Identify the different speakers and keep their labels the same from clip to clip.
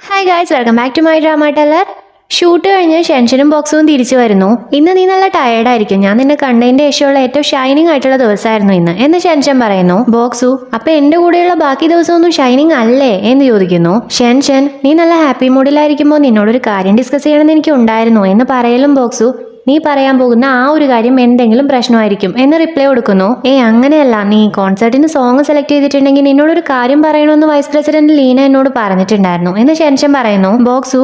Speaker 1: Hi guys, welcome back to my drama teller. Shoot കഴിഞ്ഞ് ഷെൻഷനും ബോക്സും തിരിച്ചു വരുന്നു. ഇന്ന് നീ നല്ല ടയേർഡായിരിക്കും, ഞാൻ നിന്നെ കണ്ടതിന്റെ ശേഷമുള്ള ഏറ്റവും ഷൈനിങ് ആയിട്ടുള്ള ദിവസമായിരുന്നു ഇന്ന് എന്ന് ഷെൻഷൻ പറയുന്നു. ബോക്സു, അപ്പൊ എന്റെ കൂടെയുള്ള ബാക്കി ദിവസമൊന്നും ഷൈനിങ് അല്ലേ എന്ന് ചോദിക്കുന്നു. ഷെൻഷൻ, നീ നല്ല ഹാപ്പി മൂഡിലായിരിക്കുമ്പോൾ നിന്നോടൊരു കാര്യം ഡിസ്കസ് ചെയ്യണമെന്ന് എനിക്ക് ഉണ്ടായിരുന്നു എന്ന് പറയലും ബോക്സു, നീ പറയാൻ പോകുന്ന ആ ഒരു കാര്യം എന്തെങ്കിലും പ്രശ്നമായിരിക്കും എന്ന് റിപ്ലൈ കൊടുക്കുന്നു. അങ്ങനെയല്ല, നീ കോൺസേർട്ടിന് സോങ് സെലക്ട് ചെയ്തിട്ടുണ്ടെങ്കിൽ നിന്നോടൊരു കാര്യം പറയണമെന്ന് വൈസ് പ്രസിഡന്റ് ലീന എന്നോട് പറഞ്ഞിട്ടുണ്ടായിരുന്നു എന്ന് ഷെൻഷൻ പറയുന്നു. ബോക്സു,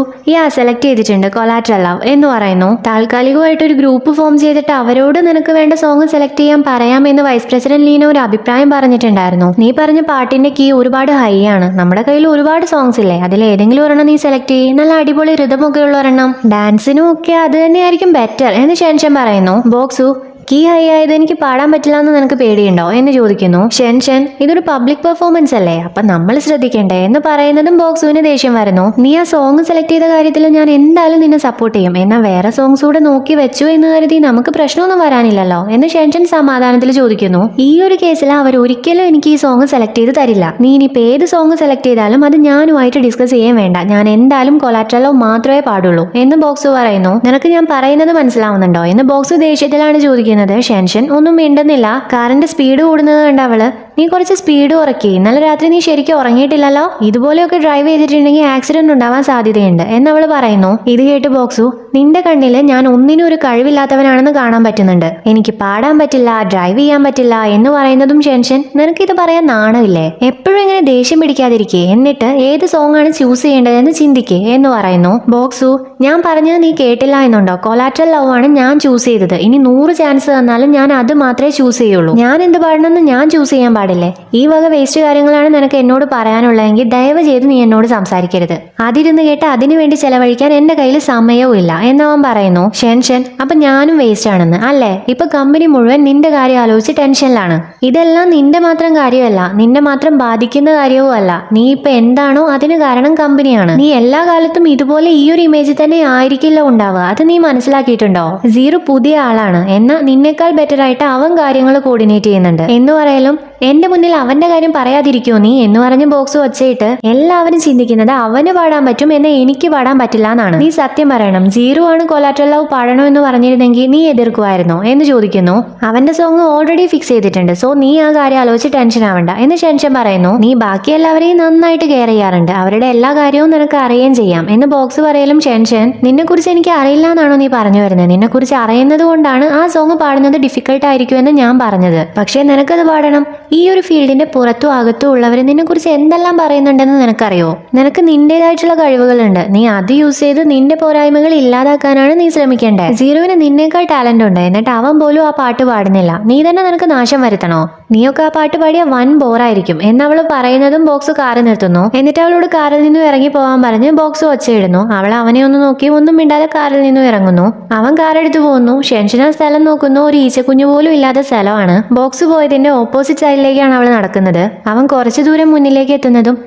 Speaker 1: സെലക്ട് ചെയ്തിട്ടുണ്ട് കൊളാട്രൽ ലവ് എന്ന് പറയുന്നു. താൽക്കാലികമായിട്ട് ഒരു ഗ്രൂപ്പ് ഫോം ചെയ്തിട്ട് അവരോട് നിനക്ക് വേണ്ട സോങ് സെലക്ട് ചെയ്യാൻ പറയാമെന്ന് വൈസ് പ്രസിഡന്റ് ലീന ഒരു അഭിപ്രായം പറഞ്ഞിട്ടുണ്ടായിരുന്നു. നീ പറഞ്ഞ പാട്ടിന്റെ കീ ഒരുപാട് ഹൈ ആണ്, നമ്മുടെ കയ്യിൽ ഒരുപാട് സോങ്സ് ഇല്ലേ, അതിൽ ഏതെങ്കിലും ഒരെണ്ണം നീ സെലക്ട് ചെയ്യും, നല്ല അടിപൊളി റിതമൊക്കെ ഉള്ള ഒരെണ്ണം, ഡാൻസിനും ഒക്കെ അത് തന്നെയായിരിക്കും ബെറ്റർ എന്ന് ഷെൻഷൻ പറയുന്നു. ബോക്സു, കീ ഹൈ ആയത് എനിക്ക് പാടാൻ പറ്റില്ല എന്ന് നിനക്ക് പേടിയുണ്ടോ എന്ന് ചോദിക്കുന്നു. ഷെൻഷൻ, ഇതൊരു പബ്ലിക് പെർഫോമൻസ് അല്ലേ, അപ്പൊ നമ്മൾ ശ്രദ്ധിക്കണ്ടേ എന്ന് പറയുന്നതും ബോക്സുവിന് ദേഷ്യം വരുന്നു. നീ ആ സോങ് സെലക്ട് ചെയ്ത കാര്യത്തിൽ ഞാൻ എന്തായാലും നിന്നെ സപ്പോർട്ട് ചെയ്യും, എന്നാൽ വേറെ സോങ്സ് കൂടെ നോക്കി വെച്ചു എന്ന് കരുതി നമുക്ക് പ്രശ്നമൊന്നും വരാനില്ലല്ലോ എന്ന് ഷെൻഷൻ സമാധാനത്തിൽ ചോദിക്കുന്നു. ഈ ഒരു കേസിൽ അവർ ഒരിക്കലും എനിക്ക് ഈ സോങ് സെലക്ട് ചെയ്ത് തരില്ല. നീ ഇനിയിപ്പോൾ ഏത് സോങ് സെലക്ട് ചെയ്താലും അത് ഞാനുമായിട്ട് ഡിസ്കസ് ചെയ്യാൻ വേണ്ട, ഞാൻ എന്തായാലും കൊളാട്രൽ ലവ് മാത്രമേ പാടുള്ളൂ എന്ന് ബോക്സു പറയുന്നു. നിനക്ക് ഞാൻ പറയുന്നത് മനസ്സിലാവുന്നുണ്ടോ എന്ന് ബോക്സു ദേഷ്യത്തിലാണ് ചോദിക്കുന്നത്. ഷെൻഷൻ ഒന്നും മിണ്ടുന്നില്ല. കാറിന്റെ സ്പീഡ് കൂടുന്നത് കണ്ട അവള്, നീ കുറച്ച് സ്പീഡ് കുറയ്ക്കി, ഇന്നലെ രാത്രി നീ ശരിക്കും ഉറങ്ങിയിട്ടില്ലല്ലോ, ഇതുപോലെയൊക്കെ ഡ്രൈവ് ചെയ്തിട്ടുണ്ടെങ്കിൽ ആക്സിഡന്റ് ഉണ്ടാവാൻ സാധ്യതയുണ്ട് എന്നവള് പറയുന്നു. ഇത് കേട്ട് ബോക്സു, നിന്റെ കണ്ണില് ഞാൻ ഒന്നിനും ഒരു കഴിവില്ലാത്തവനാണെന്ന് കാണാൻ പറ്റുന്നുണ്ട്, എനിക്ക് പാടാൻ പറ്റില്ല, ഡ്രൈവ് ചെയ്യാൻ പറ്റില്ല എന്ന് പറയുന്നതും ഷെൻഷൻ, നിനക്കിത് പറയാൻ നാണമില്ലേ, എപ്പോഴും ഇങ്ങനെ ദേഷ്യം പിടിക്കാതിരിക്കേ, എന്നിട്ട് ഏത് സോങ് ആണ് ചൂസ് ചെയ്യേണ്ടതെന്ന് ചിന്തിക്കേ എന്ന് പറയുന്നു. ബോക്സു, ഞാൻ പറഞ്ഞത് നീ കേട്ടില്ല എന്നുണ്ടോ, കൊളാട്രൽ ലവ് ആണ് ഞാൻ ചൂസ് ചെയ്തത്, ഇനി 100 ചാൻസ് തന്നാലും ഞാൻ അത് മാത്രമേ ചൂസ് ചെയ്യുള്ളൂ, ഞാൻ എന്ത് പാടണമെന്ന് ഞാൻ ചൂസ് ചെയ്യാൻ പാടില്ലേ, ഈ വക വേസ്റ്റ് കാര്യങ്ങളാണ് നിനക്ക് എന്നോട് പറയാനുള്ളതെങ്കിൽ ദയവ് ചെയ്ത് നീ എന്നോട് സംസാരിക്കരുത്, അതിരുന്ന് കേട്ട് അതിനു വേണ്ടി ചെലവഴിക്കാൻ എന്റെ കയ്യിൽ സമയവും ഇല്ല എന്നവൻ പറയുന്നു. ഷെൻഷൻ, അപ്പൊ ഞാനും വേസ്റ്റ് ആണെന്ന് അല്ലേ, ഇപ്പൊ കമ്പനി മുഴുവൻ നിന്റെ കാര്യം ആലോചിച്ച് ടെൻഷനിലാണ്, ഇതെല്ലാം നിന്റെ മാത്രം കാര്യമല്ല, നിന്നെ മാത്രം ബാധിക്കുന്ന കാര്യവും അല്ല, നീ ഇപ്പൊ എന്താണോ അതിന് കാരണം കമ്പനിയാണ്, നീ എല്ലാ കാലത്തും ഇതുപോലെ ഈ ഒരു ഇമേജ് തന്നെ ആയിരിക്കില്ല ഉണ്ടാവുക, അത് നീ മനസ്സിലാക്കിയിട്ടുണ്ടോ, സീറോ പുതിയ ആളാണ്, എന്നാൽ നിന്നേക്കാൾ ബെറ്റർ ആയിട്ട് അവൻ കാര്യങ്ങൾ കോർഡിനേറ്റ് ചെയ്യുന്നുണ്ട് എന്ന് പറയലും, എന്റെ മുന്നിൽ അവന്റെ കാര്യം പറയാതിരിക്കോ നീ എന്ന് പറഞ്ഞ് ബോക്സ് വച്ചിട്ട്, എല്ലാവരും ചിന്തിക്കുന്നത് അവന് പാടാൻ പറ്റും എന്ന് എനിക്ക് പാടാൻ പറ്റില്ല എന്നാണ്, നീ സത്യം പറയണം, സീറോ ആണ് കൊളാട്രൽ ലവ് പാടണോ എന്ന് പറഞ്ഞിരുന്നെങ്കിൽ നീ എതിർക്കുമായിരുന്നോ എന്ന് ചോദിക്കുന്നു. അവന്റെ സോങ് ഓൾറെഡി ഫിക്സ് ചെയ്തിട്ടുണ്ട്, സോ നീ ആ കാര്യം ആലോചിച്ച് ടെൻഷൻ ആവണ്ട എന്ന് ഷെൻഷൻ പറയുന്നു. നീ ബാക്കി എല്ലാവരെയും നന്നായിട്ട് കെയർ ചെയ്യാറുണ്ട്, അവരുടെ എല്ലാ കാര്യവും നിനക്ക് അറിയുകയും ചെയ്യാം എന്ന് ബോക്സ് പറയലും, ഷെൻഷൻ, നിന്നെ കുറിച്ച് എനിക്ക് അറിയില്ല എന്നാണോ നീ പറഞ്ഞു വരുന്നത്, നിന്നെ കുറിച്ച് അറിയുന്നത് കൊണ്ടാണ് ആ സോങ് പാടുന്നത് ഡിഫിക്കൽട്ട് ആയിരിക്കുമെന്ന് ഞാൻ പറഞ്ഞത്, പക്ഷേ നിനക്കത് പാടണം, ഈ ഒരു ഫീൽഡിന്റെ പുറത്തും അകത്തും ഉള്ളവർ നിന്നെ കുറിച്ച് എന്തെല്ലാം പറയുന്നുണ്ടെന്ന് നിനക്കറിയോ, നിനക്ക് നിന്റേതായിട്ടുള്ള കഴിവുകളുണ്ട്, നീ അത് യൂസ് ചെയ്ത് നിന്റെ പോരായ്മകൾ ഇല്ലാതാക്കാനാണ് നീ ശ്രമിക്കേണ്ടത്, സീറോവിന് നിന്നേക്കാൾ ടാലന്റ് ഉണ്ട്, എന്നിട്ട് അവൻ പോലും ആ പാട്ട് പാടുന്നില്ല, നീ തന്നെ നിനക്ക് നാശം വരുത്തണോ, നീയൊക്കെ ആ പാട്ട് പാടിയ വൻ ബോറായിരിക്കും എന്നവള് പറയുന്നതും ബോക്സ് കാറ് നിർത്തുന്നു. എന്നിട്ട് അവളോട് കാറിൽ നിന്നും ഇറങ്ങി പോവാൻ പറഞ്ഞ് ബോക്സ് ഒച്ചയിടുന്നു. അവൾ അവനെ ഒന്ന് നോക്കി ഒന്നും മിണ്ടാതെ കാറിൽ നിന്നും ഇറങ്ങുന്നു. അവൻ കാറെടുത്ത് പോകുന്നു. ഷെൻഷൻ ആ സ്ഥലം നോക്കുന്നു, ഒരു ഈച്ചക്കുഞ്ഞു പോലും ഇല്ലാത്ത സ്ഥലമാണ്. ബോക്സ് പോയതിന്റെ ഓപ്പോസിറ്റ് സൈഡിലേക്കാണ് അവൾ നടക്കുന്നത്. അവൻ കുറച്ചു ദൂരം മുന്നിലേക്ക് എത്തുന്നതും,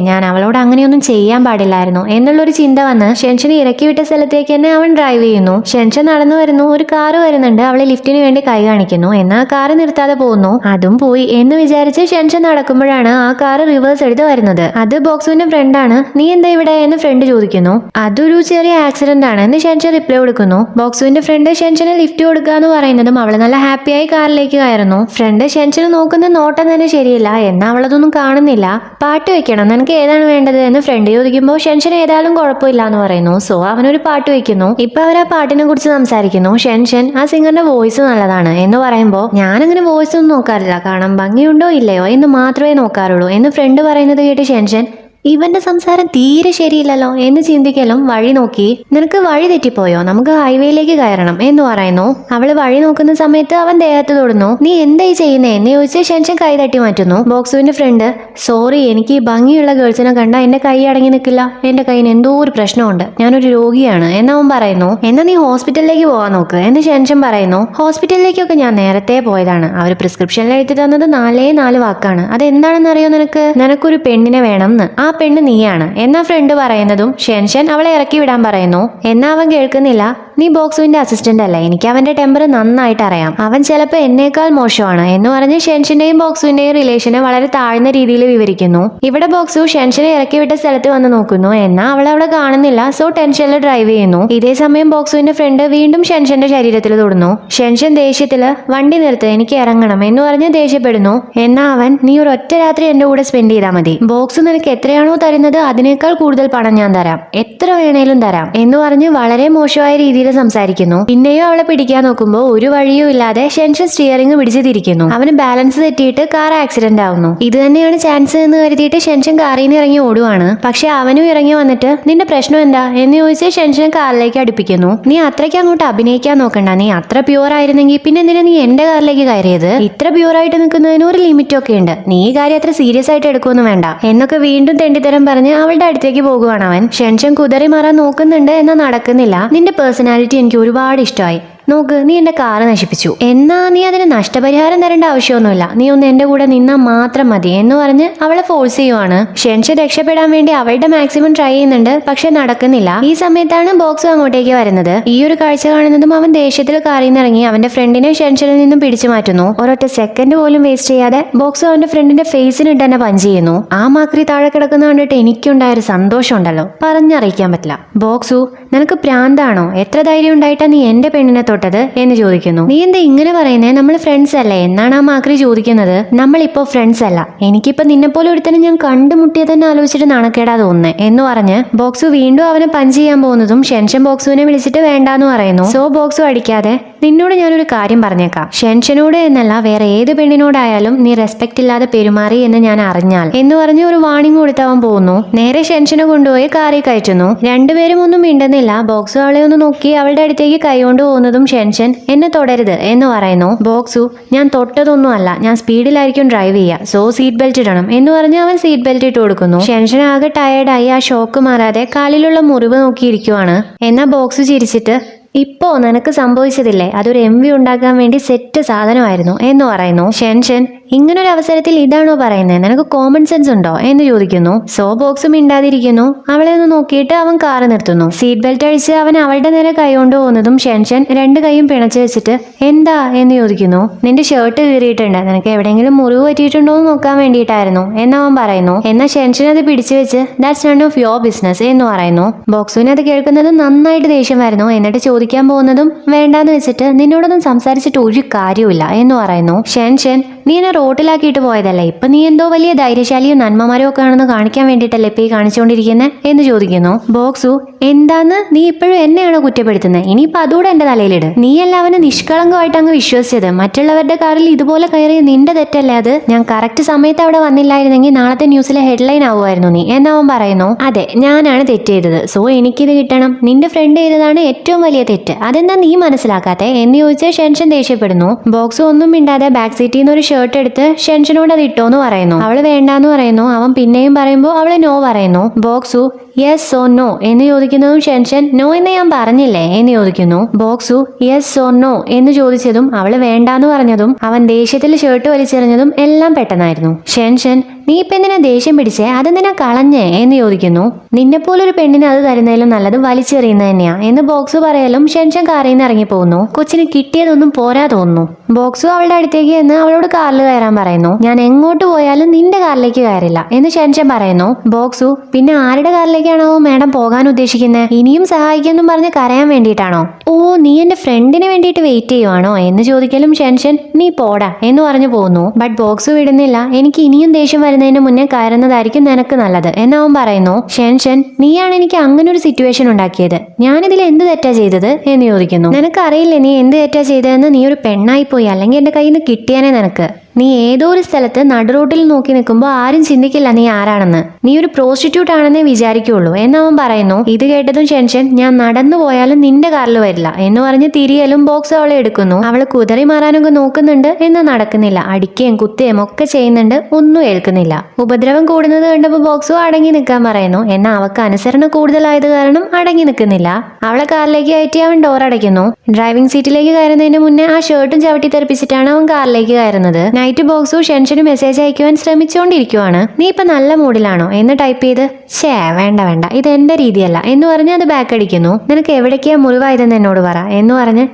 Speaker 1: ഞാൻ അവളോട് അങ്ങനെയൊന്നും ചെയ്യാൻ പാടില്ലായിരുന്നു എന്നുള്ളൊരു ചിന്ത വന്ന് ഷെൻഷനെ ഇറക്കി വിട്ട സ്ഥലത്തേക്ക് തന്നെ അവൻ ഡ്രൈവ് ചെയ്യുന്നു. ഷെൻഷൻ നടന്നു വരുന്നു, ഒരു കാറ് വരുന്നുണ്ട്, അവളെ ലിഫ്റ്റിന് വേണ്ടി കൈ കാണിക്കുന്നു, എന്നാൽ കാറ് നിർത്താതെ പോകുന്നു. അതും പോയി എന്ന് വിചാരിച്ച് ഷെൻഷൻ നടക്കുമ്പോഴാണ് ആ കാറ് റിവേഴ്സ് എടുത്ത് വരുന്നത്. അത് ബോക്സുവിന്റെ ഫ്രണ്ടാണ്. നീ എന്താ ഇവിടെ എന്ന് ഫ്രണ്ട് ചോദിക്കുന്നു. അതൊരു ചെറിയ ആക്സിഡന്റ് ആണ് എന്ന് ഷെൻഷൻ റിപ്ലൈ കൊടുക്കുന്നു. ബോക്സുവിന്റെ ഫ്രണ്ട് ഷെൻഷന് ലിഫ്റ്റ് കൊടുക്കുക എന്ന് പറയുന്നതും അവള് നല്ല ഹാപ്പിയായി കാറിലേക്ക് കയറുന്നു. ഫ്രണ്ട് ഷെൻഷന് നോക്കുന്ന നോട്ടം തന്നെ ശരിയില്ല, എന്നാൽ അവളതൊന്നും കാണുന്നില്ല. പാട്ട് വെക്കണം, നിനക്ക് ഏതാണ് വേണ്ടത് എന്ന് ഫ്രണ്ട് ചോദിക്കുമ്പോൾ ഷെൻഷൻ ഏതായാലും കുഴപ്പമില്ല എന്ന് പറയുന്നു. സോ അവനൊരു പാട്ട് വെക്കുന്നു. ഇപ്പൊ അവർ ആ പാട്ടിനെ കുറിച്ച് സംസാരിക്കുന്നു. ഷെൻഷൻ, ആ സിംഗറിന്റെ വോയിസ് നല്ലതാണ് എന്ന് പറയുമ്പോൾ, ഞാനങ്ങനെ വോയിസ് ഒന്നും നോക്കാറില്ല, കാണാൻ ഭംഗിയുണ്ടോ ഇല്ലയോ എന്ന് മാത്രമേ നോക്കാറുള്ളൂ എന്ന് ഫ്രണ്ട് പറയുന്നത് കേട്ട് ഷെൻഷൻ, ഇവന്റെ സംസാരം തീരെ ശരിയില്ലല്ലോ എന്ന് ചിന്തിക്കലും വഴി നോക്കി, നിനക്ക് വഴി തെറ്റിപ്പോയോ, നമുക്ക് ഹൈവേയിലേക്ക് കയറണം എന്ന് പറയുന്നു. അവള് വഴി നോക്കുന്ന സമയത്ത് അവൻ ദേഹത്ത് തൊടുന്നു. നീ എന്തായി ചെയ്യുന്നേ എന്ന് ചോദിച്ച് ഷെൻഷൻ കൈ തട്ടി മാറ്റുന്നു. ബോക്സുവിന്റെ ഫ്രണ്ട്, സോറി, എനിക്ക് ഈ ഭംഗിയുള്ള ഗേൾസിനെ കണ്ട എന്റെ കൈ അടങ്ങി നിൽക്കില്ല, എന്റെ കൈയിന് എന്തോ ഒരു പ്രശ്നമുണ്ട്, ഞാനൊരു രോഗിയാണ് എന്നവൻ പറയുന്നു. എന്നാ നീ ഹോസ്പിറ്റലിലേക്ക് പോകാൻ നോക്ക് എന്ന് ഷെൻഷൻ പറയുന്നു. ഹോസ്പിറ്റലിലേക്കൊക്കെ ഞാൻ നേരത്തെ പോയതാണ്, അവർ പ്രിസ്ക്രിപ്ഷനിൽ എഴുതി തന്നത് 4 വാക്കാണ്, അതെന്താണെന്ന് അറിയോ നിനക്ക്, നിനക്കൊരു പെണ്ണിനെ വേണം എന്ന്, ആ പെണ്ണ് നീയാണ് എന്നാ ഫ്രണ്ട് പറയുന്നതും ഷെൻഷൻ അവളെ ഇറക്കി വിടാൻ പറയുന്നു. എന്നാ അവൻ കേൾക്കുന്നില്ല. നീ ബോക്സുവിന്റെ അസിസ്റ്റന്റ് അല്ലേ, എനിക്ക് അവന്റെ ടെമ്പർ നന്നായിട്ട് അറിയാം, അവൻ ചിലപ്പോൾ എന്നേക്കാൾ മോശമാണ് എന്ന് പറഞ്ഞ് ഷെൻഷന്റെയും ബോക്സുവിന്റെയും റിലേഷനെ വളരെ താഴ്ന്ന രീതിയിൽ വിവരിക്കുന്നു. ഇവിടെ ബോക്സു ഷെൻഷനെ ഇറക്കി വിട്ട സ്ഥലത്ത് വന്ന് നോക്കുന്നു, എന്നാൽ അവൾ അവിടെ കാണുന്നില്ല. സോ ടെൻഷനിൽ ഡ്രൈവ് ചെയ്യുന്നു. ഇതേ സമയം ബോക്സുവിന്റെ ഫ്രണ്ട് വീണ്ടും ഷെൻഷന്റെ ശരീരത്തിൽ തൊടുന്നു. ഷെൻഷൻ ദേഷ്യത്തില് വണ്ടി നിർത്ത്, എനിക്ക് ഇറങ്ങണം എന്ന് പറഞ്ഞ് ദേഷ്യപ്പെടുന്നു. എന്നാ അവൻ, നീ ഒരു ഒറ്റ രാത്രി എന്റെ കൂടെ സ്പെൻഡ് ചെയ്താൽ മതി, ബോക്സ് നിനക്ക് എത്രയാണോ തരുന്നത് അതിനേക്കാൾ കൂടുതൽ പണം ഞാൻ തരാം, എത്ര വേണേലും തരാം എന്ന് പറഞ്ഞ് വളരെ മോശമായ രീതിയിൽ സംസാരിക്കുന്നു. പിന്നെയും അവളെ പിടിക്കാൻ നോക്കുമ്പോൾ ഒരു വഴിയും ഇല്ലാതെ ഷെൻഷൻ സ്റ്റിയറിംഗ് പിടിച്ച് തിരിക്കുന്നു. അവന് ബാലൻസ് തെറ്റിയിട്ട് കാർ ആക്സിഡന്റ് ആവുന്നു. ഇത് തന്നെയാണ് ചാൻസ് എന്ന് കരുതിയിട്ട് ഷെൻഷൻ കാറിൽ നിന്ന് ഇറങ്ങി ഓടുവാണ്. പക്ഷെ അവനും ഇറങ്ങി വന്നിട്ട് നിന്റെ പ്രശ്നം എന്താ എന്ന് ചോദിച്ച് ഷെൻഷനെ കാറിലേക്ക് അടുപ്പിക്കുന്നു. നീ അത്രയ്ക്ക് അങ്ങോട്ട് അഭിനയിക്കാൻ നോക്കണ്ട, നീ അത്ര പ്യൂർ ആയിരുന്നെങ്കിൽ പിന്നെ എന്തിനാ നീ എന്റെ കാറിലേക്ക് കയറിയത്, ഇത്ര പ്യൂർ ആയിട്ട് നിൽക്കുന്നതിന് ഒരു ലിമിറ്റ് ഒക്കെ ഉണ്ട്, നീ ഈ കാര്യം അത്ര സീരിയസ് ആയിട്ട് എടുക്കുമെന്ന് വേണ്ട എന്നൊക്കെ വീണ്ടും തെണ്ടിത്തരം പറഞ്ഞ് അവളുടെ അടുത്തേക്ക് പോകുവാണ് അവൻ. ഷെൻഷൻ കുതറി മാറാൻ നോക്കുന്നുണ്ട്, എന്നാൽ നടക്കുന്നില്ല. നിന്റെ പേഴ്സണാലിറ്റി എനിക്ക് ഒരുപാട് ഇഷ്ടമായി, നോക്ക് നീ എന്റെ കാറ് നശിപ്പിച്ചു, എന്നാ നീ അതിന് നഷ്ടപരിഹാരം തരേണ്ട ആവശ്യമൊന്നുമില്ല, നീ ഒന്ന് എന്റെ കൂടെ നിന്നാൽ മാത്രം മതി എന്ന് പറഞ്ഞ് അവളെ ഫോഴ്സ് ചെയ്യുവാണ്. ഷെൻഷൻ രക്ഷപ്പെടാൻ വേണ്ടി അവളുടെ മാക്സിമം ട്രൈ ചെയ്യുന്നുണ്ട്, പക്ഷെ നടക്കുന്നില്ല. ഈ സമയത്താണ് ബോക്സ് അങ്ങോട്ടേക്ക് വരുന്നത്. ഈ ഒരു കാഴ്ച കാണുന്നതും അവൻ ദേഷ്യത്തിൽ കാറിൽ നിന്ന് ഇറങ്ങി അവന്റെ ഫ്രണ്ടിനെ ഷെൻഷനിൽ നിന്നും പിടിച്ചു മാറ്റുന്നു. ഒരൊറ്റ സെക്കൻഡ് പോലും വേസ്റ്റ് ചെയ്യാതെ ബോക്സ് അവന്റെ ഫ്രണ്ടിന്റെ ഫേസിനിട്ട് തന്നെ പഞ്ച് ചെയ്യുന്നു. ആ മാക്രി താഴെ കിടക്കുന്ന കണ്ടിട്ട് എനിക്കുണ്ടായൊരു സന്തോഷം ഉണ്ടല്ലോ, പറഞ്ഞറിയിക്കാൻ പറ്റില്ല. ബോക്സു, നിനക്ക് പ്രാന്താണോ, എത്ര ധൈര്യം ഉണ്ടായിട്ടാ നീ എന്റെ പെണ്ണിനെ തൊട്ടത് എന്ന് ചോദിക്കുന്നു. നീ എന്താ ഇങ്ങനെ പറയുന്നേ, നമ്മൾ ഫ്രണ്ട്സ് അല്ലേ എന്നാണ് ആ മാക്രി ചോദിക്കുന്നത്. നമ്മളിപ്പോ ഫ്രണ്ട്സ് അല്ല, എനിക്കിപ്പോ നിന്നെ പോലെ ഒരുത്തനെ ഞാൻ കണ്ടുമുട്ടിയത് തന്നെ ആലോചിച്ചിട്ട് നാണക്കേടാ തോന്നുന്നേ എന്ന് പറഞ്ഞ് ബോക്സു വീണ്ടും അവനെ പഞ്ച് ചെയ്യാൻ പോകുന്നതും ഷെൻഷൻ ബോക്സുവിനെ വിളിച്ചിട്ട് വേണ്ടാന്ന് പറയുന്നു. സോ ബോക്സു അടിക്കാതെ, നിന്നോട് ഞാനൊരു കാര്യം പറഞ്ഞേക്കാം, ഷെൻഷനോട് എന്നല്ല വേറെ ഏത് പെണ്ണിനോടായാലും നീ റെസ്പെക്ട് ഇല്ലാതെ പെരുമാറി എന്ന് ഞാൻ അറിഞ്ഞാൽ എന്ന് പറഞ്ഞ് ഒരു വാണിംഗ് കൊടുത്തവൻ പോകുന്നു. നേരെ ഷെൻഷനെ കൊണ്ടുപോയി കാറിൽ കയറ്റുന്നു. രണ്ടുപേരും ഒന്നും മിണ്ടുന്നില്ല. ബോക്സു അവളെ ഒന്ന് നോക്കി അവളുടെ അടുത്തേക്ക് കൈകൊണ്ട് പോകുന്നതും ഷെൻഷൻ എന്നെ തൊടരുത് എന്ന് പറയുന്നു. ബോക്സു, ഞാൻ തൊട്ടതൊന്നും അല്ല, ഞാൻ സ്പീഡിലായിരിക്കും ഡ്രൈവ് ചെയ്യുക, സോ സീറ്റ് ബെൽറ്റ് ഇടണം എന്ന് പറഞ്ഞ് അവൻ സീറ്റ് ബെൽറ്റ് ഇട്ട് കൊടുക്കുന്നു. ഷെൻഷൻ ആകെ ടയേർഡായി ആ ഷോക്ക് മാറാതെ കാലിലുള്ള മുറിവ് നോക്കിയിരിക്കുവാണ്. എന്നാ ബോക്സ് ചിരിച്ചിട്ട്, ഇപ്പോ നിനക്ക് സംഭവിച്ചതില്ലേ അതൊരു MV ഉണ്ടാക്കാൻ വേണ്ടി സെറ്റ് സാധനമായിരുന്നു എന്ന് പറയുന്നു. ഷെൻഷൻ, ഇങ്ങനൊരു അവസരത്തിൽ ഇതാണോ പറയുന്നത്, നിനക്ക് കോമൺ സെൻസ് ഉണ്ടോ എന്ന് ചോദിക്കുന്നു. സോ ബോക്സ് മിണ്ടാതിരിക്കുന്നു. അവളെ ഒന്ന് നോക്കിയിട്ട് അവൻ കാറ് നിർത്തുന്നു. സീറ്റ് ബെൽറ്റ് അഴിച്ച് അവൻ അവളുടെ നേരെ കൈകൊണ്ട് പോകുന്നതും ഷെൻഷൻ രണ്ട് കൈയും പിണച്ചു വെച്ചിട്ട് എന്താ എന്ന് ചോദിക്കുന്നു. നിന്റെ ഷർട്ട് കീറിയിട്ടുണ്ട്, നിനക്ക് എവിടെയെങ്കിലും മുറിവ് പറ്റിയിട്ടുണ്ടോ എന്ന് നോക്കാൻ വേണ്ടിയിട്ടായിരുന്നു എന്നവൻ പറയുന്നു. എന്നാൽ ഷെൻഷൻ അത് പിടിച്ചു വെച്ച് that's none of your business എന്ന് പറയുന്നു. ബോക്സുവിന് അത് കേൾക്കുന്നത് നന്നായിട്ട് ദേഷ്യം വരുന്നു. എന്നിട്ട് ചോദിക്കാൻ പോകുന്നതും വേണ്ടാന്ന് വെച്ചിട്ട് നിന്നോടൊന്നും സംസാരിച്ചിട്ട് ഒരു കാര്യമില്ല എന്ന് പറയുന്നു. ഷെൻഷൻ, നീ എന്നെ റോട്ടിലാക്കിയിട്ട് പോയതല്ലേ, ഇപ്പൊ നീ എന്തോ വലിയ ധൈര്യശാലിയും നന്മമാരും ഒക്കെ ആണെന്ന് കാണിക്കാൻ വേണ്ടിയിട്ടല്ലേ ഇപ്പൊ ഈ കാണിച്ചുകൊണ്ടിരിക്കുന്നത് എന്ന് ചോദിക്കുന്നു. ബോക്സു, എന്താന്ന് നീ ഇപ്പോഴും എന്നെയാണോ കുറ്റപ്പെടുത്തുന്നത്, ഇനിയിപ്പൊ അതുകൂടെ എന്റെ തലയിലിട്, നീയല്ല അവനെ നിഷ്കളങ്കമായിട്ട് അങ്ങ് വിശ്വസിച്ചത്, മറ്റുള്ളവരുടെ കാറിൽ ഇതുപോലെ കയറി നിന്റെ തെറ്റല്ലേ അത്, ഞാൻ കറക്റ്റ് സമയത്ത് അവിടെ വന്നില്ലായിരുന്നെങ്കിൽ നാളത്തെ ന്യൂസിലെ ഹെഡ്ലൈൻ ആവുമായിരുന്നു നീ എന്നവൻ പറയുന്നു. അതെ, ഞാനാണ് തെറ്റ് ചെയ്തത്, സോ എനിക്കിത് കിട്ടണം, നിന്റെ ഫ്രണ്ട് ചെയ്തതാണ് ഏറ്റവും വലിയ തെറ്റ്, അതെന്താ നീ മനസ്സിലാക്കാത്തെ എന്ന് ചോദിച്ച് ഷെൻഷൻ ദേഷ്യപ്പെടുന്നു. ബോക്സു ഒന്നും മിണ്ടാതെ ബാക്ക് സീറ്റിൽ നിന്ന് ഒരു ഷർട്ട് എടുത്ത് ഷെൻഷനോട് അത് ഇട്ടോന്ന് പറയുന്നു. അവള് വേണ്ടാന്ന് പറയുന്നു. അവൻ പിന്നെയും പറയുമ്പോൾ അവള് നോ പറയുന്നു. ബോക്സു, യെസ് ഓർ നോ എന്ന് ചോദിക്കുന്നതും ഷെൻഷൻ നോ എന്ന് ഞാൻ പറഞ്ഞില്ലേ എന്ന് ചോദിക്കുന്നു. ബോക്സു യെസ് ഓർ നോ എന്ന് ചോദിച്ചതും അവള് വേണ്ടാന്ന് പറഞ്ഞതും അവൻ ദേഷ്യത്തിൽ ഷർട്ട് വലിച്ചെറിഞ്ഞതും എല്ലാം പെട്ടെന്നായിരുന്നു. ഷെൻഷൻ, നീ ഇപ്പൊ എന്തിനാ ദേഷ്യം പിടിച്ചേ, അതെന്തിനാ കളഞ്ഞേ എന്ന് ചോദിക്കുന്നു. നിന്നെപ്പോലൊരു പെണ്ണിന് അത് തരുന്നതിലും നല്ലത് വലിച്ചെറിയുന്നത് തന്നെയാ എന്ന് ബോക്സു പറയലും ഷെൻഷൻ കാറിൽ നിന്ന് ഇറങ്ങി പോകുന്നു. കൊച്ചിന് കിട്ടിയതൊന്നും പോരാ തോന്നുന്നു. ബോക്സു അവളുടെ അടുത്തേക്ക് എന്ന് അവളോട് കാറിൽ കയറാൻ പറയുന്നു. ഞാൻ എങ്ങോട്ട് പോയാലും നിന്റെ കാറിലേക്ക് കയറില്ല എന്ന് ഷെൻഷൻ പറയുന്നു. ബോക്സു, പിന്നെ ആരുടെ കാറിലേക്കാണോ മാഡം പോകാൻ ഉദ്ദേശിക്കുന്നത്, ഇനിയും സഹായിക്കെന്നും പറഞ്ഞ് കരയാൻ വേണ്ടിയിട്ടാണോ, ഓ നീ എന്റെ ഫ്രണ്ടിന് വേണ്ടിയിട്ട് വെയിറ്റ് ചെയ്യുവാണോ എന്ന് ചോദിക്കലും ഷെൻഷൻ നീ പോടാ എന്ന് പറഞ്ഞു പോകുന്നു. ബട്ട് ബോക്സു വിടുന്നില്ല. എനിക്ക് ഇനിയും ദേഷ്യം വരുന്നതിന് മുന്നേ കയറുന്നതായിരിക്കും നിനക്ക് നല്ലത് എന്നവൻ പറയുന്നു. ഷെൻഷൻ, നീയാണ് എനിക്ക് അങ്ങനെ ഒരു സിറ്റുവേഷൻ ഉണ്ടാക്കിയത്, ഞാനിതിൽ എന്ത് തെറ്റാ ചെയ്തത് എന്ന് ചോദിക്കുന്നു. നിനക്കറിയില്ലേ നീ എന്ത് തെറ്റാ ചെയ്തതെന്ന്, നീ ഒരു പെണ്ണായി പോയി, അല്ലെങ്കിൽ എന്റെ കയ്യിൽ നിന്ന് കിട്ടിയാനേ നിനക്ക്. നീ ഏതോ ഒരു സ്ഥലത്ത് നടുറോട്ടിൽ നോക്കി നിൽക്കുമ്പോൾ ആരും ചിന്തിക്കില്ല നീ ആരാണെന്ന്, നീ ഒരു പ്രോസ്റ്റിറ്റ്യൂട്ട് ആണെന്നേ വിചാരിക്കുള്ളൂ എന്നവൻ പറയുന്നു. ഇത് കേട്ടതും ഷെൻഷൻ, ഞാൻ നടന്നു പോയാലും നിന്റെ കാറിൽ വരില്ല എന്ന് പറഞ്ഞ് തിരിയലും ബോക്സ് അവളെ എടുക്കുന്നു. അവള് കുതറി മാറാനൊക്കെ നോക്കുന്നുണ്ട്, എന്നാൽ നടക്കുന്നില്ല. അടിക്കുകയും കുത്തുകയും ഒക്കെ ചെയ്യുന്നുണ്ട്, ഒന്നും ഏൽക്കുന്നില്ല. ഉപദ്രവം കൂടുന്നത് കണ്ടപ്പോൾ ബോക്സോ അടങ്ങി നിൽക്കാൻ പറയുന്നു. എന്നാൽ അവൾക്ക് അനുസരണ കൂടുതലായത് കാരണം അടങ്ങി നിൽക്കുന്നില്ല. അവളെ കാറിലേക്ക് കയറ്റി അവൻ ഡോർ അടയ്ക്കുന്നു. ഡ്രൈവിംഗ് സീറ്റിലേക്ക് കയറുന്നതിന് മുന്നേ ആ ഷർട്ടും ചവിട്ടി തെറിപ്പിച്ചിട്ടാണ് അവൻ കാറിലേക്ക് കയറുന്നത്. നൈറ്റ് ബോക്സു ഷെൻഷന് മെസ്സേജ് അയക്കുവാൻ ശ്രമിച്ചുകൊണ്ടിരിക്കുവാണ്. നീ ഇപ്പൊ നല്ല മൂഡിലാണോ എന്ന് ടൈപ്പ് ചെയ്ത് വേണ്ട വേണ്ട, ഇത് എന്റെ രീതിയല്ല എന്ന് പറഞ്ഞ് അത് ബാക്ക് അടിക്കുന്നു. നിനക്ക് എവിടേക്കാ മുറിവായതെന്ന് എന്നോട് പറ എന്ന് പറഞ്ഞ്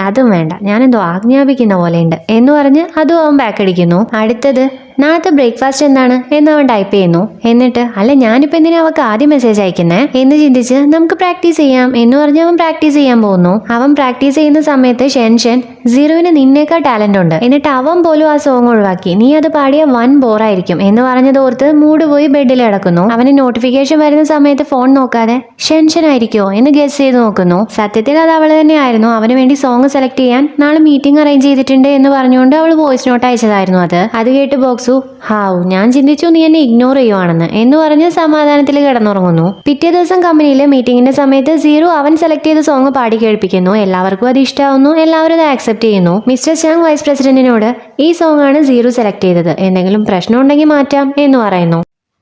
Speaker 1: അതും വേണ്ട, ഞാനെന്തോ ആജ്ഞാപിക്കുന്ന പോലെയുണ്ട് എന്ന് പറഞ്ഞ് അതും അവൻ ബാക്ക് അടിക്കുന്നു. അടുത്തത് നാളത്തെ ബ്രേക്ക്ഫാസ്റ്റ് എന്താണ് എന്ന് അവൻ ടൈപ്പ് ചെയ്യുന്നു. എന്നിട്ട് അല്ല ഞാനിപ്പോൾ എന്തിനാ അവൾക്ക് ആദ്യം മെസ്സേജ് അയക്കുന്നേ എന്ന് ചിന്തിച്ച് നമുക്ക് പ്രാക്ടീസ് ചെയ്യാം എന്ന് പറഞ്ഞ് അവൻ പ്രാക്ടീസ് ചെയ്യാൻ പോകുന്നു. അവൻ പ്രാക്ടീസ് ചെയ്യുന്ന സമയത്ത് ഷെൻഷൻ സീറുവിന് നിന്നേക്കാൾ ടാലന്റ് ഉണ്ട്, എന്നിട്ട് അവൻ പോലും ആ സോങ് ഒഴിവാക്കി, നീ അത് പാടിയ വൻ ബോറായിരിക്കും എന്ന് പറഞ്ഞതോർത്ത് മൂഡ് പോയി ബെഡിൽ കിടക്കുന്നു. അവന് നോട്ടിഫിക്കേഷൻ വരുന്ന സമയത്ത് ഫോൺ നോക്കാതെ ഷെൻഷൻ ആയിരിക്കുമോ എന്ന് ഗസ് ചെയ്ത് നോക്കുന്നു. സത്യത്തിൽ അത് അവൾ തന്നെയായിരുന്നു. അവന് വേണ്ടി സോങ് സെലക്ട് ചെയ്യാൻ നാളെ മീറ്റിംഗ് അറേഞ്ച് ചെയ്തിട്ടുണ്ട് എന്ന് പറഞ്ഞുകൊണ്ട് അവൾ വോയിസ് നോട്ട് അയച്ചതായിരുന്നു. അത് കേട്ട് ബോക്സു ഹാവ് ഞാൻ ചിന്തിച്ചു നീ എന്നെ ഇഗ്നോർ ചെയ്യുവാണെന്ന് എന്ന് പറഞ്ഞ് സമാധാനത്തിൽ കിടന്നുറങ്ങുന്നു. പിറ്റേ ദിവസം കമ്പനിയിൽ മീറ്റിംഗിന്റെ സമയത്ത് സീറു അവൻ സെലക്ട് ചെയ്ത സോങ് പാടി കേൾപ്പിക്കുന്നു. എല്ലാവർക്കും അത് ഇഷ്ടമാവുന്നു, എല്ലാവരും അത് ആക്സെപ്റ്റ് ചെയ്യുന്നു. മിസ്റ്റർ ചാങ് വൈസ് പ്രസിഡന്റിനോട് ഈ സോങ് ആണ് സീറു സെലക്ട് ചെയ്തത്, എന്തെങ്കിലും പ്രശ്നം ഉണ്ടെങ്കിൽ മാറ്റാം എന്ന് പറയുന്നു.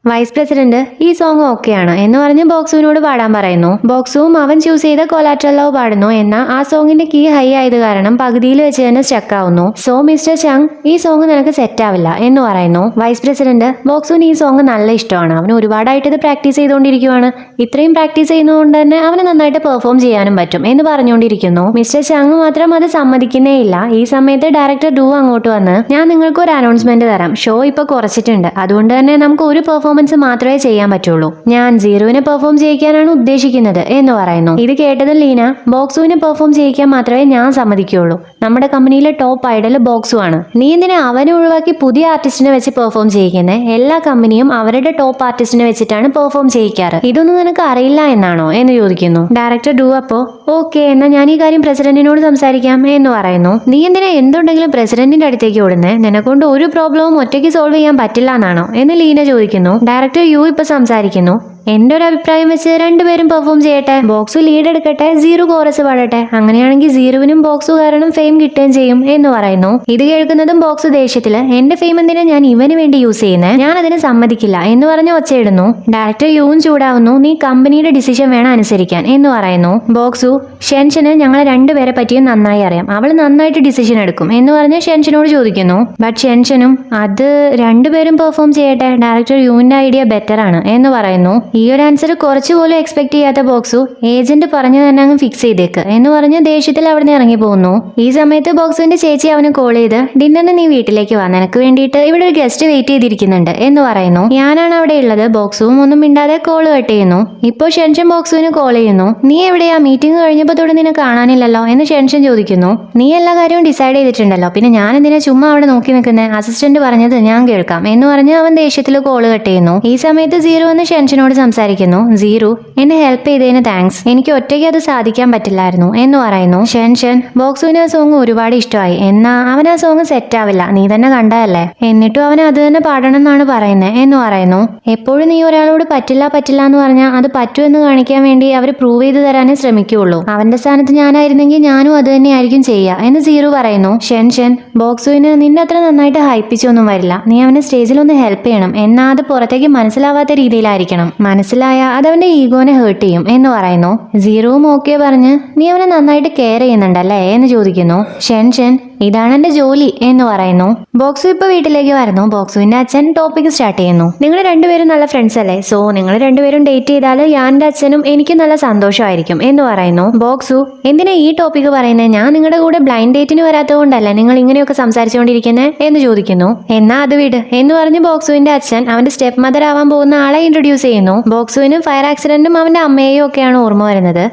Speaker 1: വൈസ് പ്രസിഡന്റ് ഈ സോങ് ഓക്കെയാണ് എന്ന് പറഞ്ഞ് ബോക്സുവിനോട് പാടാൻ പറയുന്നു. ബോക്സുവും അവൻ ചൂസ് ചെയ്ത കൊലാട്രൽ ലവ് പാടുന്നു. എന്നാൽ ആ സോങ്ങിന്റെ കീ ഹൈ ആയത് കാരണം പകുതിയിൽ വെച്ച് തന്നെ സ്റ്റക്ക് ആവുന്നു. സോ മിസ്റ്റർ ചാങ് ഈ സോങ് നിനക്ക് സെറ്റ് ആവില്ല എന്ന് പറയുന്നു. വൈസ് പ്രസിഡന്റ് ബോക്സുവിന് ഈ സോങ് നല്ല ഇഷ്ടമാണ്, അവന് ഒരുപാടായിട്ട് ഇത് പ്രാക്ടീസ് ചെയ്തുകൊണ്ടിരിക്കുകയാണ്, ഇത്രയും പ്രാക്ടീസ് ചെയ്യുന്നതുകൊണ്ട് തന്നെ അവന് നന്നായിട്ട് പെർഫോം ചെയ്യാനും പറ്റും എന്ന് പറഞ്ഞുകൊണ്ടിരിക്കുന്നു. മിസ്റ്റർ ചാങ് മാത്രം അത് സമ്മതിക്കുന്നേ ഇല്ല. ഈ സമയത്ത് ഡയറക്ടർ ഡു അങ്ങോട്ട് വന്ന് ഞാൻ നിങ്ങൾക്ക് ഒരു അനൗൺസ്മെന്റ് തരാം, ഷോ ഇപ്പൊ കുറച്ചിട്ടുണ്ട്, അതുകൊണ്ട് തന്നെ നമുക്ക് ഒരു പെർഫോമൻസ് മാത്രമേ ചെയ്യാൻ പറ്റുള്ളൂ, ഞാൻ സീറുവിനെ പെർഫോം ചെയ്യിക്കാനാണ് ഉദ്ദേശിക്കുന്നത് എന്ന് പറയുന്നു. ഇത് കേട്ടതും ലീന ബോക്സുവിനെ പെർഫോം ചെയ്യിക്കാൻ മാത്രമേ ഞാൻ സമ്മതിക്കുകയുള്ളൂ, നമ്മുടെ കമ്പനിയിലെ ടോപ്പ് ഐഡൽ ബോക്സു ആണ്, നീ എന്തിനാ അവനെ ഒഴിവാക്കി പുതിയ ആർട്ടിസ്റ്റിനെ വെച്ച് പെർഫോം ചെയ്യിക്കുന്നത്? എല്ലാ കമ്പനിയും അവരുടെ ടോപ്പ് ആർട്ടിസ്റ്റിനെ വെച്ചിട്ടാണ് പെർഫോം ചെയ്യിക്കാറ്, ഇതൊന്നും നിനക്ക് അറിയില്ല എന്നാണോ എന്ന് ചോദിക്കുന്നു. ഡയറക്ടർ ഡു അപ്പോ ഓക്കെ എന്നാ ഞാൻ ഈ കാര്യം പ്രസിഡന്റിനോട് സംസാരിക്കാം എന്ന് പറയുന്നു. നീ എന്തിനാ എന്തുണ്ടെങ്കിലും പ്രസിഡന്റിന്റെ അടുത്തേക്ക് ഓടുന്നേ, നിനക്കൊണ്ട് ഒരു പ്രോബ്ലവും ഒറ്റയ്ക്ക് സോൾവ് ചെയ്യാൻ പറ്റില്ല എന്നാണോ എന്ന് ലീന ചോദിക്കുന്നു. ഡയറക്ടർ യു ഇപ്പൊ സംസാരിക്കുന്നു. എന്റെ ഒരു അഭിപ്രായം വെച്ച് രണ്ടുപേരും പെർഫോം ചെയ്യട്ടെ, ബോക്സു ലീഡ് എടുക്കട്ടെ, സീറു കോറസ് പാടട്ടെ, അങ്ങനെയാണെങ്കിൽ സീറുവിനും ബോക്സു കാരണം ഫെയിം കിട്ടുകയും ചെയ്യും എന്ന് പറയുന്നു. ഇത് കേൾക്കുന്നതും ബോക്സു ദേഷ്യത്തില് എന്റെ ഫെയിം എന്തിനാ ഞാൻ ഇവന് വേണ്ടി യൂസ് ചെയ്യുന്നത്, ഞാൻ അതിന് സമ്മതിക്കില്ല എന്ന് പറഞ്ഞ് ഒച്ചയിടുന്നു. ഡയറക്ടർ യുവും ചൂടാവുന്നു. നീ കമ്പനിയുടെ ഡിസിഷൻ വേണം അനുസരിക്കാൻ എന്ന് പറയുന്നു. ബോക്സു ഷെൻഷന് ഞങ്ങളെ രണ്ടുപേരെ പറ്റിയും നന്നായി അറിയാം, അവൾ നന്നായിട്ട് ഡിസിഷൻ എടുക്കും എന്ന് പറഞ്ഞ് ഷെൻഷനോട് ചോദിക്കുന്നു. ബട്ട് ഷെൻഷനും അത് രണ്ടുപേരും പെർഫോം ചെയ്യട്ടെ, ഡയറക്ടർ യുവിന്റെ ഐഡിയ ബെറ്റർ ആണ് എന്ന് പറയുന്നു. ഈ ഒരു ആൻസർ കുറച്ചുപോലും എക്സ്പെക്ട് ചെയ്യാത്ത ബോക്സു ഏജന്റ് പറഞ്ഞു തന്നെ അങ്ങ് ഫിക്സ് ചെയ്തേക്ക് എന്ന് പറഞ്ഞ് ദേഷ്യത്തിൽ അവിടുന്ന് ഇറങ്ങി പോകുന്നു. ഈ സമയത്ത് ബോക്സുവിന്റെ ചേച്ചി അവന് കോൾ ചെയ്ത് ഡിന്നറിന് നീ വീട്ടിലേക്ക് വാ, നിനക്ക് വേണ്ടിയിട്ട് ഇവിടെ ഒരു ഗസ്റ്റ് വെയിറ്റ് ചെയ്തിരിക്കുന്നുണ്ട് എന്ന് പറയുന്നു. ഞാനാണ് അവിടെ ഉള്ളത്. ബോക്സുവും ഒന്നും മിണ്ടാതെ കോൾ കട്ട് ചെയ്യുന്നു. ഇപ്പോൾ ഷെൻഷൻ ബോക്സുവിന് കോൾ ചെയ്യുന്നു. നീ എവിടെയാ, മീറ്റിംഗ് കഴിഞ്ഞപ്പോൾ തൊട്ട് നിന്നെ കാണാനില്ലല്ലോ എന്ന് ഷെൻഷൻ ചോദിക്കുന്നു. നീ എല്ലാ കാര്യവും ഡിസൈഡ് ചെയ്തിട്ടുണ്ടല്ലോ, പിന്നെ ഞാൻ എന്തിനാ ചുമ്മാ അവിടെ നോക്കി നിൽക്കുന്നത്, അസിസ്റ്റന്റ് പറഞ്ഞത് ഞാൻ കേൾക്കാം എന്ന് പറഞ്ഞ് അവൻ ദേഷ്യത്തിൽ കോൾ കട്ട് ചെയ്യുന്നു. ഈ സമയത്ത് സീറു വന്ന് ഷെൻഷനോട് സംസാരിക്കുന്നു. സീറു എന്നെ ഹെൽപ്പ് ചെയ്തതിന് താങ്ക്സ്, എനിക്ക് ഒറ്റയ്ക്ക് അത് സാധിക്കാൻ പറ്റില്ലായിരുന്നു എന്ന് പറയുന്നു. ഷെൻഷൻ ബോക്സുവിന് ആ സോങ് ഒരുപാട് ഇഷ്ടമായി, എന്നാ അവൻ ആ സോങ് സെറ്റ് ആവില്ല, നീ തന്നെ കണ്ടതല്ലേ, എന്നിട്ടും അവൻ അത് തന്നെ പാടണം എന്നാണ് പറയുന്നത് എന്ന് പറയുന്നു. എപ്പോഴും നീ ഒരാളോട് പറ്റില്ല എന്ന് പറഞ്ഞാൽ അത് പറ്റുമെന്ന് കാണിക്കാൻ വേണ്ടി അവർ പ്രൂവ് ചെയ്ത് തരാനേ ശ്രമിക്കുകയുള്ളൂ, അവന്റെ സ്ഥാനത്ത് ഞാനായിരുന്നെങ്കിൽ ഞാനും അത് തന്നെയായിരിക്കും ചെയ്യുക എന്ന് സീറു പറയുന്നു. ഷെൻഷൻ ബോക്സുവിന് നിന്നെ അത്ര നന്നായിട്ട് ഹൈപ്പിച്ചൊന്നും വരില്ല, നീ അവനെ സ്റ്റേജിൽ ഒന്ന് ഹെൽപ്പ് ചെയ്യണം, എന്നാ അത് പുറത്തേക്ക് മനസ്സിലാവാത്ത രീതിയിലായിരിക്കണം, മനസ്സിലായ അതവന്റെ ഈഗോനെ ഹേർട്ട് ചെയ്യും എന്ന് പറയുന്നു. സീറുവും ഓക്കെ പറഞ്ഞ് നീ അവനെ നന്നായിട്ട് കെയർ ചെയ്യുന്നുണ്ടല്ലേ എന്ന് ചോദിക്കുന്നു. ഷെൻഷൻ ഇതാണ് എന്റെ ജോലി എന്ന് പറയുന്നു. ബോക്സു ഇപ്പൊ വീട്ടിലേക്ക് വരുന്നു. ബോക്സുവിന്റെ അച്ഛൻ ടോപ്പിക് സ്റ്റാർട്ട് ചെയ്യുന്നു. നിങ്ങൾ രണ്ടുപേരും നല്ല ഫ്രണ്ട്സ് അല്ലേ, സോ നിങ്ങൾ രണ്ടുപേരും ഡേറ്റ് ചെയ്താൽ ഞാൻ്റെ അച്ഛനും എനിക്ക് നല്ല സന്തോഷമായിരിക്കും എന്ന് പറയുന്നു. ബോക്സു എന്തിനാ ഈ ടോപ്പിക് പറയുന്നത്, ഞാൻ നിങ്ങളുടെ കൂടെ ബ്ലൈൻഡ് ഡേറ്റിന് വരാത്തതുകൊണ്ടല്ലേ നിങ്ങൾ ഇങ്ങനെയൊക്കെ സംസാരിച്ചുകൊണ്ടിരിക്കുന്നത് എന്ന് ചോദിക്കുന്നു. എന്നാ അത് വിട് എന്ന് പറഞ്ഞ് ബോക്സുവിന്റെ അച്ഛൻ അവന്റെ സ്റ്റെപ്പ് മദർ ആവാൻ പോകുന്ന ആളെ ഇൻട്രൊഡ്യൂസ് ചെയ്യുന്നു. ബോക്സുവിനും ഫയർ ആക്സിഡന്റും അവന്റെ അമ്മയെയും ഒക്കെയാണ് ഓർമ്മ വരുന്നത്.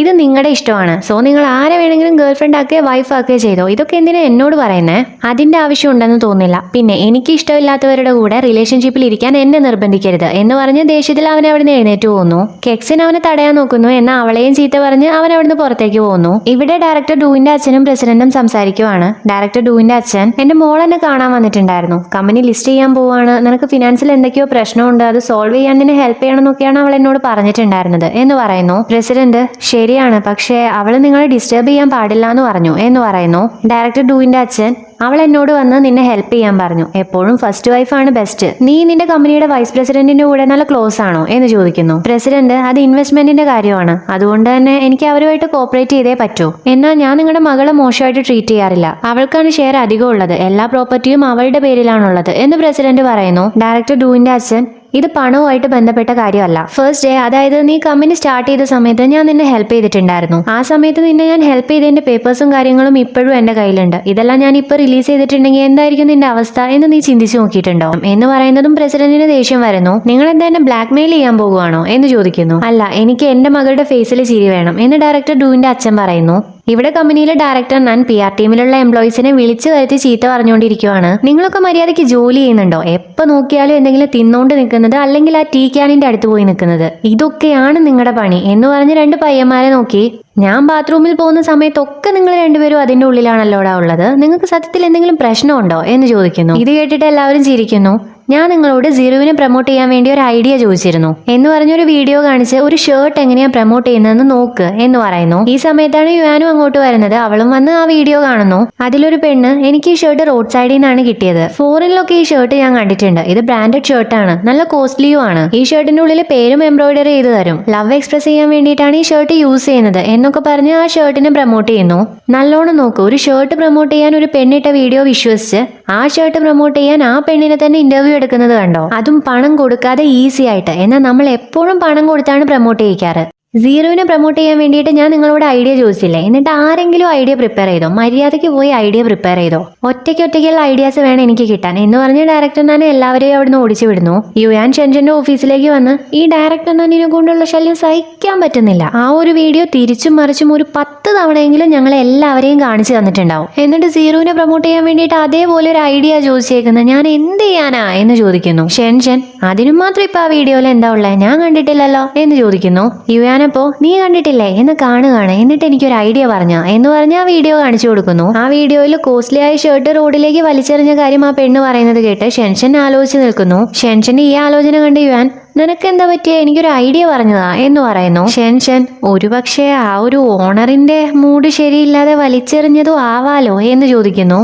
Speaker 1: ഇത് നിങ്ങളുടെ ഇഷ്ടമാണ്, സോ നിങ്ങൾ ആരെ വേണമെങ്കിലും ഗേൾ ഫ്രണ്ട് ആക്കുകയോ വൈഫ് ആക്കുകയോ ചെയ്തോ, ഇതൊക്കെ എന്തിനാ എന്നോട് പറയുന്നേ, അതിന്റെ ആവശ്യം ഉണ്ടെന്ന് തോന്നില്ല, പിന്നെ എനിക്ക് ഇഷ്ടമില്ലാത്തവരുടെ കൂടെ റിലേഷൻഷിപ്പിൽ ഇരിക്കാൻ എന്നെ നിർബന്ധിക്കരുത് എന്ന് പറഞ്ഞ് ദേഷ്യത്തിൽ അവനെ അവിടുന്ന് എഴുന്നേറ്റ് പോകുന്നു. കെക്സിൻ അവനെ തടയാൻ നോക്കുന്നു, എന്നാൽ അവളെയും ചീത്ത പറഞ്ഞ് അവൻ അവിടുന്ന് പുറത്തേക്ക് പോകുന്നു. ഇവിടെ ഡയറക്ടർ ഡൂവിന്റെ അച്ഛനും പ്രസിഡന്റും സംസാരിക്കുവാണ്. ഡയറക്ടർ ഡൂവിന്റെ അച്ഛൻ എന്റെ മോൾ എന്നെ കാണാൻ വന്നിട്ടുണ്ടായിരുന്നു, കമ്പനി ലിസ്റ്റ് ചെയ്യാൻ പോവാണ്, നിനക്ക് ഫിനാൻസിൽ എന്തൊക്കെയോ പ്രശ്നമുണ്ട്, അത് സോൾവ് ചെയ്യാൻ നിന്നെ ഹെൽപ്പ് ചെയ്യണം എന്നൊക്കെയാണ് അവൾ എന്നോട് പറഞ്ഞിട്ടുണ്ടായിരുന്നത് എന്ന് പറയുന്നു. പ്രസിഡന്റ് ശരിയാണ്, പക്ഷേ അവള് നിങ്ങളെ ഡിസ്റ്റർബ് ചെയ്യാൻ പാടില്ല എന്ന് പറഞ്ഞു എന്ന് പറയുന്നു. ഡയറക്ടർ ഡൂവിന്റെ അച്ഛൻ അവൾ എന്നോട് വന്ന് നിന്നെ ഹെൽപ്പ് ചെയ്യാൻ പറഞ്ഞു, എപ്പോഴും ഫസ്റ്റ് വൈഫാണ് ബെസ്റ്റ്, നീ നിന്റെ കമ്പനിയുടെ വൈസ് പ്രസിഡന്റിന്റെ കൂടെ നല്ല ക്ലോസ് ആണോ എന്ന് ചോദിക്കുന്നു. പ്രസിഡന്റ് അത് ഇൻവെസ്റ്റ്മെന്റിന്റെ കാര്യമാണ്, അതുകൊണ്ട് തന്നെ എനിക്ക് അവരുമായിട്ട് കോപ്പറേറ്റ് ചെയ്തേ പറ്റൂ, എന്നാൽ ഞാൻ നിങ്ങളുടെ മകളെ മോശമായിട്ട് ട്രീറ്റ് ചെയ്യാറില്ല, അവൾക്കാണ് ഷെയർ അധികം ഉള്ളത്, എല്ലാ പ്രോപ്പർട്ടിയും അവളുടെ പേരിലാണുള്ളത് എന്ന് പ്രസിഡന്റ് പറയുന്നു. ഡയറക്ടർ ഡൂവിന്റെ അച്ഛൻ ഇത് പണവുമായിട്ട് ബന്ധപ്പെട്ട കാര്യമല്ല. ഫസ്റ്റ് ഡേ, അതായത് നീ കമ്പനി സ്റ്റാർട്ട് ചെയ്ത സമയത്ത് ഞാൻ നിന്നെ ഹെൽപ്പ് ചെയ്തിട്ടുണ്ടായിരുന്നു. ആ സമയത്ത് നിന്നെ ഞാൻ ഹെൽപ്പ് ചെയ്തതിന്റെ പേപ്പേഴ്സും കാര്യങ്ങളും ഇപ്പോഴും എന്റെ കയ്യിലുണ്ട്. ഇതെല്ലാം ഞാൻ ഇപ്പൊ റിലീസ് ചെയ്തിട്ടുണ്ടെങ്കിൽ എന്തായിരിക്കും നിന്റെ അവസ്ഥ എന്ന് നീ ചിന്തിച്ചു നോക്കിയിട്ടുണ്ടോ എന്ന് പറയുന്നതും പ്രസിഡന്റിന് ദേഷ്യം വരുന്നു. നിങ്ങൾ എന്താ എന്നെ ബ്ലാക്ക് മെയിൽ ചെയ്യാൻ പോകുവാണോ എന്ന് ചോദിക്കുന്നു. അല്ല, എനിക്ക് എന്റെ മകളുടെ ഫേസിൽ ചിരി വേണം എന്ന് ഡയറക്ടർ ഡൂവിന്റെ അച്ഛൻ പറയുന്നു. ഇവിടെ കമ്പനിയിലെ ഡയറക്ടർ ഞാൻ PR ടീമിലുള്ള എംപ്ലോയീസിനെ വിളിച്ചു വരുത്തി ചീത്ത പറഞ്ഞുകൊണ്ടിരിക്കുവാണ്. നിങ്ങളൊക്കെ മര്യാദയ്ക്ക് ജോലി ചെയ്യുന്നുണ്ടോ? എപ്പോ നോക്കിയാലും എന്തെങ്കിലും തിന്നോണ്ട് നിൽക്കുന്നത്, അല്ലെങ്കിൽ ആ ടീ ക്യാനിന്റെ അടുത്ത് പോയി നിൽക്കുന്നത്, ഇതൊക്കെയാണ് നിങ്ങളുടെ പണി എന്ന് പറഞ്ഞ് രണ്ട് പയ്യന്മാരെ നോക്കി, ഞാൻ ബാത്റൂമിൽ പോകുന്ന സമയത്തൊക്കെ നിങ്ങൾ രണ്ടുപേരും അതിന്റെ ഉള്ളിലാണല്ലോടാ ഉള്ളത്. നിങ്ങൾക്ക് സത്യത്തിൽ എന്തെങ്കിലും പ്രശ്നമുണ്ടോ എന്ന് ചോദിക്കുന്നു. ഇത് കേട്ടിട്ട് എല്ലാവരും ചിരിക്കുന്നു. ഞാൻ നിങ്ങളോട് സീറുവിനെ പ്രൊമോട്ട് ചെയ്യാൻ വേണ്ടി ഒരു ഐഡിയ ചോദിച്ചിരുന്നു എന്ന് പറഞ്ഞൊരു വീഡിയോ കാണിച്ച് ഒരു ഷർട്ട് എങ്ങനെയാ പ്രൊമോട്ട് ചെയ്യുന്നതെന്ന് നോക്ക് എന്ന് പറയുന്നു. ഈ സമയത്താണ് യുവാനും അങ്ങോട്ട് വരുന്നത്. അവളും വന്ന് ആ വീഡിയോ കാണുന്നു. അതിലൊരു പെണ്ണ്, എനിക്ക് ഈ ഷർട്ട് റോഡ് സൈഡിൽ നിന്നാണ് കിട്ടിയത്. ഫോറിനിലൊക്കെ ഈ ഷർട്ട് ഞാൻ കണ്ടിട്ടുണ്ട്. ഇത് ബ്രാൻഡഡ് ഷർട്ടാണ്, നല്ല കോസ്റ്റ്ലിയും ആണ്. ഈ ഷർട്ടിന്റെ ഉള്ളിൽ പേരും എംബ്രോയിഡറി ചെയ്ത് തരും. ലവ് എക്സ്പ്രസ് ചെയ്യാൻ വേണ്ടിയിട്ടാണ് ഈ ഷർട്ട് യൂസ് ചെയ്യുന്നത് എന്നൊക്കെ പറഞ്ഞ് ആ ഷർട്ടിനെ പ്രൊമോട്ട് ചെയ്യുന്നു. നല്ലോണം നോക്കൂ, ഒരു ഷർട്ട് പ്രൊമോട്ട് ചെയ്യാൻ ഒരു പെണ്ണിട്ട വീഡിയോ വിശ്വസിച്ച് ആ ഷർട്ട് പ്രൊമോട്ട് ചെയ്യാൻ ആ പെണ്ണിനെ തന്നെ ഇന്റർവ്യൂ എടുക്കുന്നത് കണ്ടോ? അതും പണം കൊടുക്കാതെ ഈസി ആയിട്ട്. എന്നാൽ നമ്മൾ എപ്പോഴും പണം കൊടുത്താണ് പ്രൊമോട്ട് ചെയ്യിക്കാറ്. സീറോവിനെ പ്രൊമോട്ട് ചെയ്യാൻ വേണ്ടിയിട്ട് ഞാൻ നിങ്ങളോട് ഐഡിയ ചോദിച്ചില്ലേ, എന്നിട്ട് ആരെങ്കിലും ഐഡിയ പ്രിപ്പയർ ചെയ്തോ? മര്യാദയ്ക്ക് പോയി ഐഡിയ പ്രിപ്പയർ ചെയ്തോ. ഒറ്റയ്ക്കുള്ള ഐഡിയാസ് വേണം എനിക്ക് കിട്ടാൻ എന്ന് പറഞ്ഞ് ഡയറക്ടർ ഞാൻ എല്ലാവരെയും അവിടുന്ന് ഓടിച്ചു വിടുന്നു. യുയാൻ ഷെൻഷന്റെ ഓഫീസിലേക്ക് വന്ന്, ഈ ഡയറക്ടർ നാനിനെ കൊണ്ടുള്ള ശല്യം സഹിക്കാൻ പറ്റുന്നില്ല. ആ ഒരു വീഡിയോ തിരിച്ചും മറിച്ചും ഒരു 10 തവണയെങ്കിലും ഞങ്ങളെ എല്ലാവരെയും കാണിച്ചു തന്നിട്ടുണ്ടാവും. എന്നിട്ട് സീറോവിനെ പ്രൊമോട്ട് ചെയ്യാൻ വേണ്ടിയിട്ട് അതേപോലെ ഒരു ഐഡിയ ചോദിച്ചേക്കുന്നത് ഞാൻ എന്ത് ചെയ്യാനാ എന്ന് ചോദിക്കുന്നു. ഷെൻഷൻ, അതിനും മാത്രം ഇപ്പൊ ആ വീഡിയോയിൽ എന്താ ഉള്ളത്? ഞാൻ കണ്ടിട്ടില്ലല്ലോ എന്ന് ചോദിക്കുന്നു. യുയാനപ്പോ, നീ കണ്ടിട്ടില്ലേ എന്ന് കാണുകയാണ്, എന്നിട്ട് എനിക്കൊരു ഐഡിയ പറഞ്ഞോ എന്ന് പറഞ്ഞ് ആ വീഡിയോ കാണിച്ചു കൊടുക്കുന്നു. ആ വീഡിയോയിൽ കോസ്റ്റ്ലി ആയ ഷർട്ട് റോഡിലേക്ക് വലിച്ചെറിഞ്ഞ കാര്യം ആ പെണ്ണ് പറയുന്നത് കേട്ട് ഷെൻഷൻ ആലോചിച്ച് നിൽക്കുന്നു. ഷെൻഷന്റെ ഈ ആലോചന കണ്ട് യുവാൻ, നിനക്കെന്താ പറ്റിയ? എനിക്കൊരു ഐഡിയ പറഞ്ഞതാ എന്ന് പറയുന്നു. ഷെൻഷൻ, ഒരുപക്ഷെ ആ ഒരു ഓണറിന്റെ മൂഡ് ശരിയില്ലാതെ വലിച്ചെറിഞ്ഞതും ആവാലോ എന്ന് ചോദിക്കുന്നു.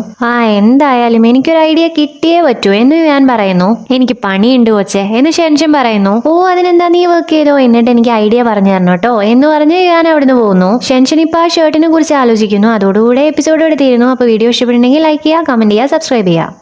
Speaker 1: എന്തായാലും എനിക്കൊരു ഐഡിയ കിട്ടിയേ പറ്റൂ എന്ന് ഞാൻ പറയുന്നു. എനിക്ക് പണിയുണ്ട് കൊച്ചേ എന്ന് ഷെൻഷൻ പറയുന്നു. അതിനെന്താ, നീ വർക്ക് ചെയ്തോ, എന്നിട്ട് എനിക്ക് ഐഡിയ പറഞ്ഞു തരണം കേട്ടോ എന്ന് പറഞ്ഞ് ഞാൻ അവിടുന്ന് പോകുന്നു. ഷെൻഷൻ ഇപ്പൊ ആ ഷർട്ടിനെ കുറിച്ച് ആലോചിക്കുന്നു. അതോടുകൂടെ എപ്പിസോഡ് ഇവിടെ തീരുന്നു. അപ്പൊ വീഡിയോ ഇഷ്ടപ്പെടുന്നെങ്കിൽ ലൈക്ക് ചെയ്യുക, കമന്റ് ചെയ്യുക, സബ്സ്ക്രൈബ് ചെയ്യുക.